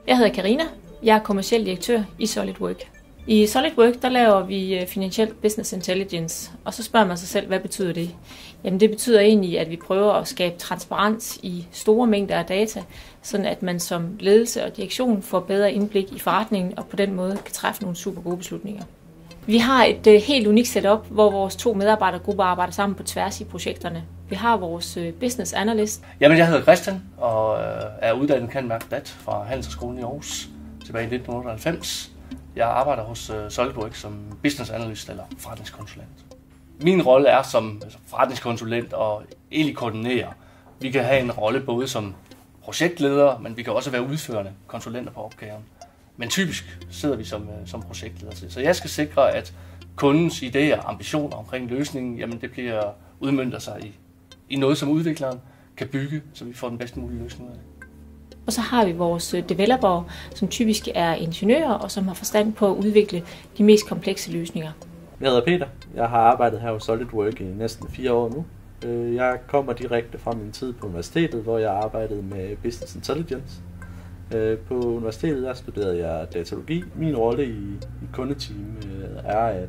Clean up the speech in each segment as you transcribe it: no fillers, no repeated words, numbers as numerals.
Jeg hedder Karina. Jeg er kommerciel direktør i SolidWork. I SolidWork der laver vi finansiel business intelligence, og så spørger man sig selv, hvad betyder det? Jamen det betyder egentlig, at vi prøver at skabe transparens i store mængder af data, sådan at man som ledelse og direktion får bedre indblik i forretningen, og på den måde kan træffe nogle super gode beslutninger. Vi har et helt unikt setup, hvor vores 2 medarbejdergrupper arbejder sammen på tværs i projekterne. Vi har vores business analyst. Jamen, jeg hedder Christian og er uddannet cand.merc.dat fra Handelshøjskolen i Aarhus tilbage i 1998. Jeg arbejder hos SolidWork som business analyst eller forretningskonsulent. Min rolle er som forretningskonsulent og egentlig koordinere. Vi kan have en rolle både som projektleder, men vi kan også være udførende konsulenter på opgaven. Men typisk sidder vi som projektleder til. Så jeg skal sikre, at kundens idéer og ambitioner omkring løsningen, jamen det bliver udmøntet sig i noget, som udvikleren kan bygge, så vi får den bedst mulige løsning ud af det. Og så har vi vores developer, som typisk er ingeniører og som har forstand på at udvikle de mest komplekse løsninger. Jeg hedder Peter. Jeg har arbejdet her hos SolidWork i næsten 4 år nu. Jeg kommer direkte fra min tid på universitetet, hvor jeg arbejdede med Business Intelligence. På universitetet der studerede jeg datalogi. Min rolle i kundeteamet er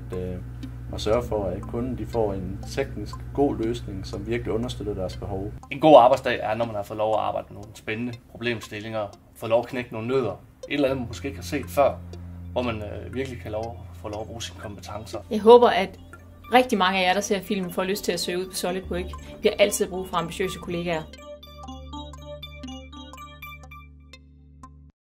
at sørge for, at kunden de får en teknisk god løsning, som virkelig understøtter deres behov. En god arbejdsdag er, når man har fået lov at arbejde med nogle spændende problemstillinger, fået lov at knække nogle nødder. Et eller andet, man måske ikke har set før, hvor man virkelig kan få lov at bruge sine kompetencer. Jeg håber, at rigtig mange af jer, der ser filmen, får lyst til at søge ud på SolidWork. Vi har altid brug for ambitiøse kollegaer.